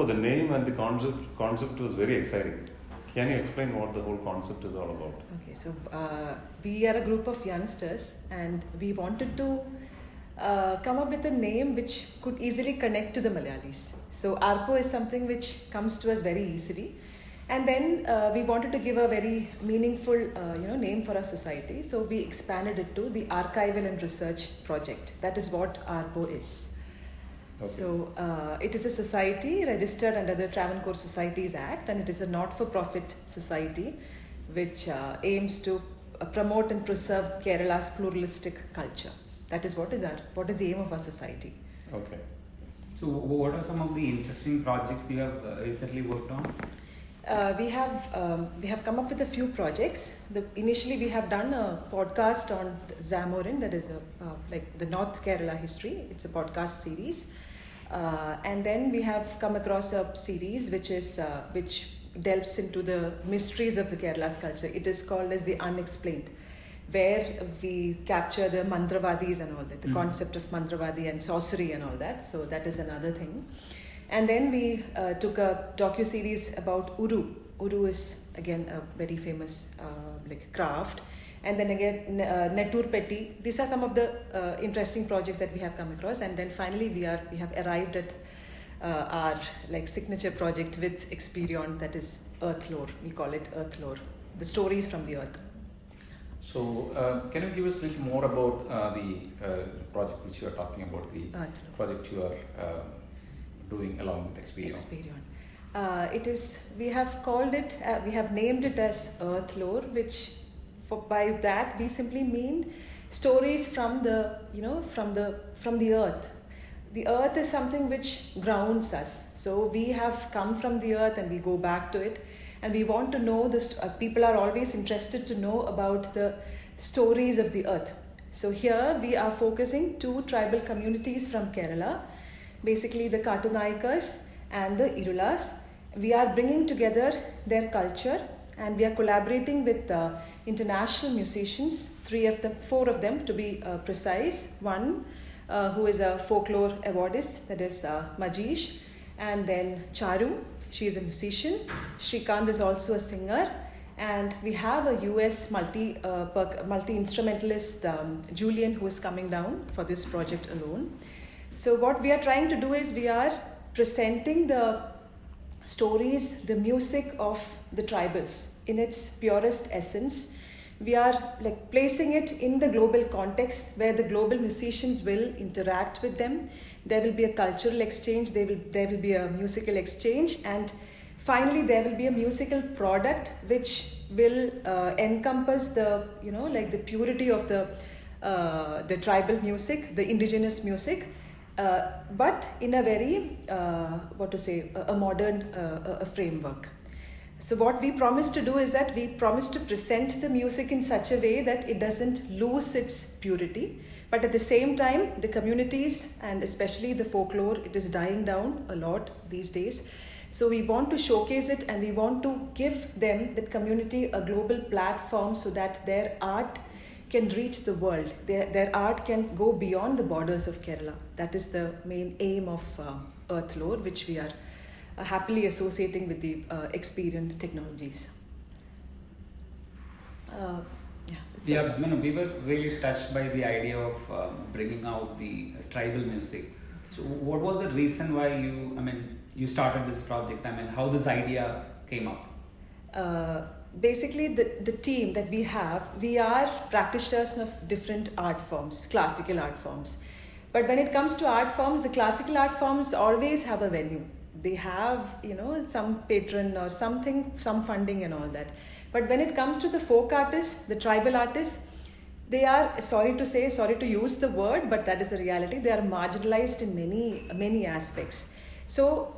the name and the concept was very exciting. Can you explain what the whole concept is all about? Okay, so we are a group of youngsters and we wanted to come up with a name which could easily connect to the Malayalis. So ARPO is something which comes to us very easily. And then we wanted to give a very meaningful name for our society. So we expanded it to the Archival and Research Project. That is what ARPO is. Okay. So it is a society registered under the Travancore Societies Act, and it is a not-for-profit society which aims to promote and preserve Kerala's pluralistic culture. That is what is the aim of our society. Okay. So what are some of the interesting projects you have recently worked on? We have come up with a few projects. Initially, we have done a podcast on Zamorin, that is like the North Kerala history. It's a podcast series, and then we have come across a series which delves into the mysteries of the Kerala's culture. It is called as the Unexplained, where we capture the Mantravadis and all that, the concept of Mantravadi and sorcery and all that. So that is another thing. And then we took a docu-series about Uru. Uru is again a very famous craft. And then again Nettur Petti. These are some of the interesting projects that we have come across. And then finally we have arrived at our signature project with Experion, that is Earthlore. We call it Earthlore, the stories from the earth. So can you give us a little more about the project which you are talking about, the Earthlore project you are doing along with Experion? We have named it as Earthlore, which by that we simply mean stories from the earth. The earth is something which grounds us. So we have come from the earth and we go back to it, and we want to know this. People are always interested to know about the stories of the earth. So here we are focusing 2 tribal communities from Kerala, basically the Katunaikas and the Irrulas. We are bringing together their culture, and we are collaborating with international musicians, 4 of them to be precise. One who is a folklore awardist, that is Majish, and then Charu, she is a musician. Shrikant is also a singer, and we have a US multi-instrumentalist, Julian, who is coming down for this project alone. So what we are trying to do is we are presenting the stories, the music of the tribals in its purest essence. We are placing it in the global context where the global musicians will interact with them. There will be a cultural exchange, there will be a musical exchange, and finally there will be a musical product which will encompass the the purity of the tribal music, the indigenous music. But in a very, a modern framework. So what we promise to do is that we promise to present the music in such a way that it doesn't lose its purity. But at the same time, the communities, and especially the folklore, it is dying down a lot these days. So we want to showcase it, and we want to give them, the community, a global platform so that their art can reach the world. Their art can go beyond the borders of Kerala. That is the main aim of Earthlore, which we are happily associating with the Experion technologies. We were really touched by the idea of bringing out the tribal music. So what was the reason why you started this project? How this idea came up? Basically, the team that we have, we are practitioners of different art forms, classical art forms. But when it comes to art forms, the classical art forms always have a venue. They have, some patron or something, some funding and all that. But when it comes to the folk artists, the tribal artists, they are, sorry to use the word, but that is a reality. They are marginalized in many aspects. So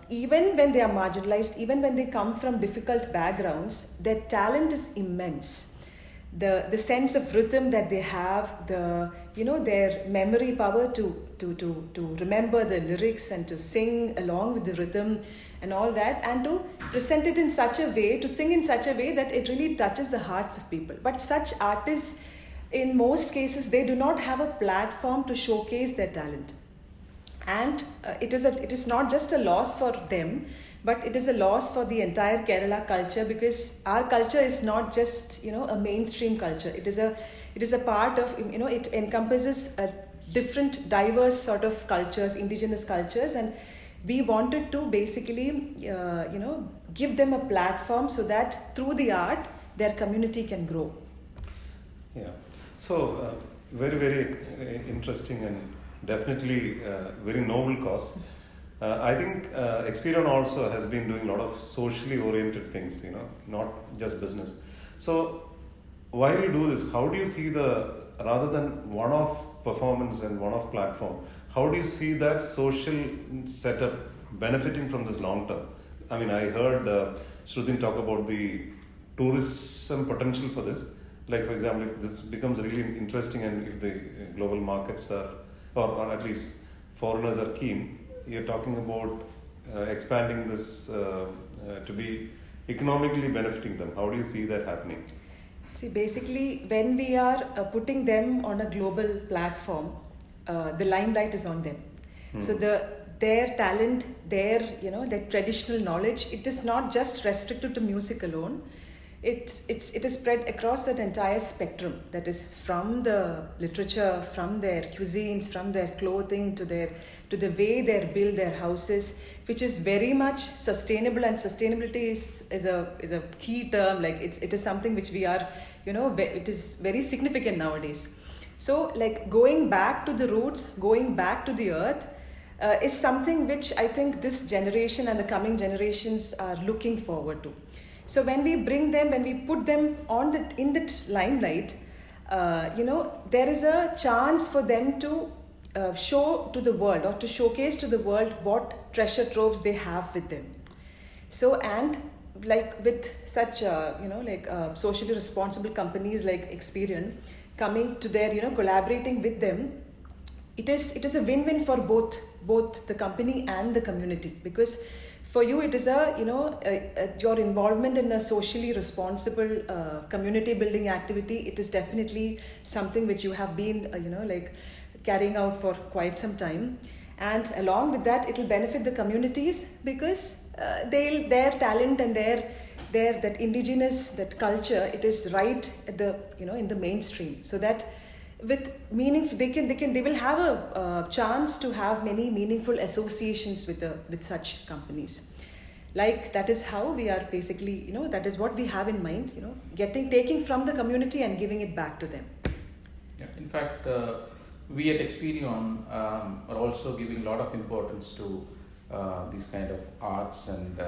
even when they are marginalized, even when they come from difficult backgrounds, their talent is immense. The sense of rhythm that they have, their memory power to remember the lyrics and to sing along with the rhythm and all that, and to present it in such a way, to sing in such a way that it really touches the hearts of people. But such artists, in most cases, they do not have a platform to showcase their talent. and it is not just a loss for them, but it is a loss for the entire Kerala culture, because our culture is not just a mainstream culture. It is a part of, it encompasses a different diverse sort of cultures, indigenous cultures, and we wanted to basically give them a platform so that through the art their community can grow. Yeah. So very, very interesting and definitely very noble cause. I think Experion also has been doing a lot of socially oriented things, not just business. So why do you do this? How do you see rather than one-off performance and one-off platform, how do you see that social setup benefiting from this long term? I mean, I heard Shrutin talk about the tourism potential for this. Like, for example, if this becomes really interesting and if the global markets are, or at least foreigners are keen, you're talking about expanding this to be economically benefiting them. How do you see that happening? See, basically, when we are putting them on a global platform, the limelight is on them. So their talent, their traditional knowledge, it is not just restricted to music alone. It is spread across that entire spectrum. That is from the literature, from their cuisines, from their clothing to the way they build their houses, which is very much sustainable. And sustainability is a key term. Like it is something which we are, it is very significant nowadays. So like going back to the roots, going back to the earth, is something which I think this generation and the coming generations are looking forward to. So when we bring them, when we put them in the limelight, there is a chance for them to show to the world or to showcase to the world what treasure troves they have with them. So, and like with such socially responsible companies like Experion coming to their collaborating with them, it is a win-win for both the company and the community, because for you it is your involvement in a socially responsible community building activity. It is definitely something which you have been carrying out for quite some time, and along with that it will benefit the communities, because their talent and their that indigenous, that culture, it is right at the in the mainstream, so that with meaning they will have a chance to have many meaningful associations with such companies. Like that is how we are basically that is what we have in mind, taking from the community and giving it back to them. Yeah, in fact, we at Experion are also giving a lot of importance to these kind of arts and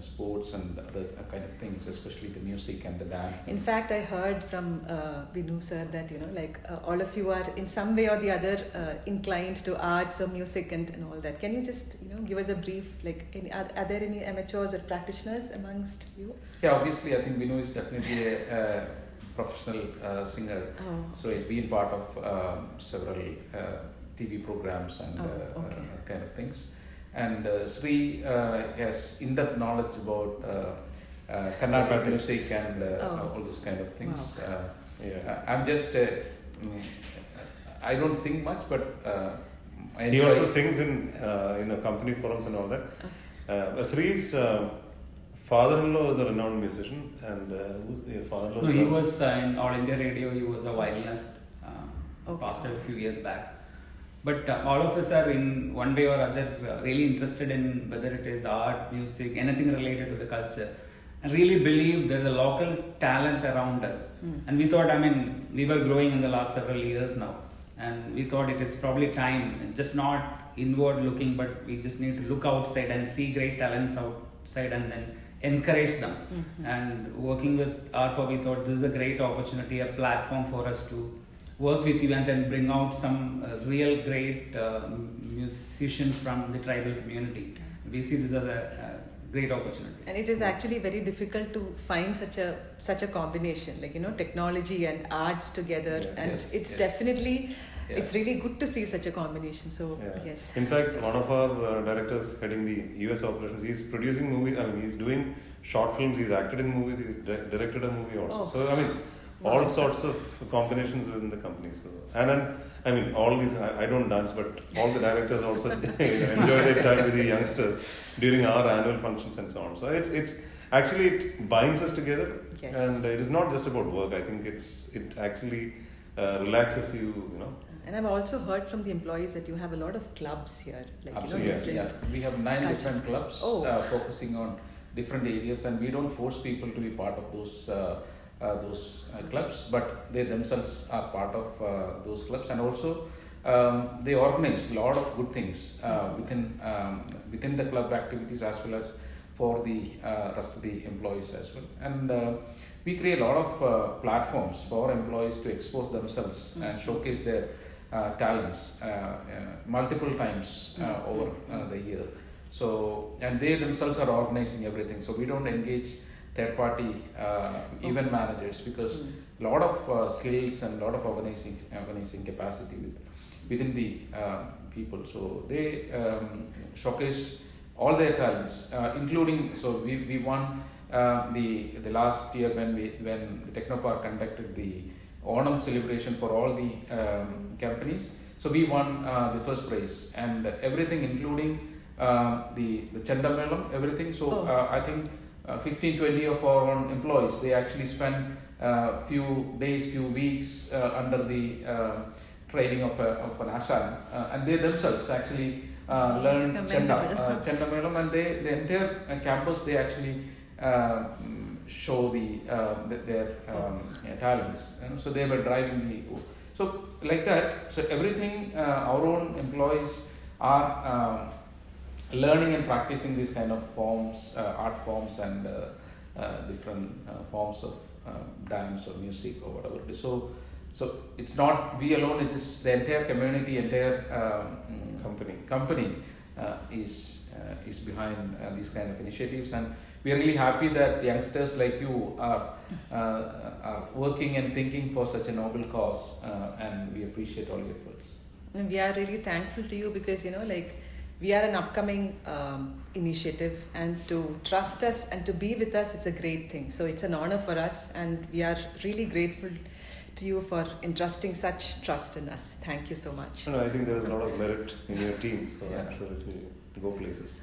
sports and other kind of things, especially the music and the dance. In fact, I heard from Vinu sir that all of you are in some way or the other inclined to arts or music and all that. Can you just give us a brief, are there any amateurs or practitioners amongst you? Yeah, obviously I think Vinu is definitely a professional singer. Oh. So he's been part of several TV programs and kind of things. And Sri has in-depth knowledge about Carnatic music and all those kind of things. Wow. I'm just, I don't sing much, but I enjoy. He also sings in company forums and all that. Sri's father-in-law is a renowned musician, and who's your father-in-law? No, he was in All India Radio. He was a violinist. Passed a few years back. But all of us are in one way or other really interested in whether it is art, music, anything related to the culture, and really believe there's a local talent around us. And we thought, we were growing in the last several years now, and we thought it is probably time, just not inward looking, but we just need to look outside and see great talents outside and then encourage them. And working with ARPO, we thought this is a great opportunity, a platform for us to work with you and then bring out some real great musicians from the tribal community. We see this as a great opportunity. And it is actually very difficult to find such a combination, technology and arts together. And it's definitely, it's really good to see such a combination. So yes. In fact, one of our directors heading the US operations, he's producing movies. He's doing short films. He's acted in movies. He's directed a movie also. So all Wow. sorts of combinations within the company. So, and then, I mean, all these, I don't dance, but all the directors also enjoy their time with the youngsters during our annual functions and so on. So it's actually, it binds us together. Yes. And it is not just about work. I think it actually relaxes you, you know. And I've also heard from the employees that you have a lot of clubs here, like Absolutely, different. We have 9 culture. different clubs focusing on different areas, and we don't force people to be part of those clubs, but they themselves are part of those clubs, and also they organize a lot of good things within the club activities as well as for the rest of the employees as well. And we create a lot of platforms for employees to expose themselves and showcase their talents multiple times over the year. So, and they themselves are organizing everything. So we don't engage third-party event managers, because a lot of skills and a lot of organizing capacity within the people. So they showcase all their talents, including. So we won the last year when the Technopark conducted the Onam celebration for all the companies. So we won the first prize, and everything, including the Chandamelam, everything. So I think 15-20 of our own employees, they actually spend few days, few weeks under the training of an Asan, and they themselves actually learn Chandamelam, and the entire campus, they actually show their talents, and so they were driving the. So like that, so everything, our own employees are learning and practicing these kind of forms, art forms, and different forms of dance or music or whatever it is. So it's not we alone; it is the entire community, entire company is behind these kind of initiatives, and we are really happy that youngsters like you are working and thinking for such a noble cause, and we appreciate all your efforts. And we are really thankful to you, because we are an upcoming initiative, and to trust us and to be with us, it's a great thing. So it's an honor for us, and we are really grateful to you for entrusting such trust in us. Thank you so much. I think there is a lot of merit in your team, so I'm sure it will go places.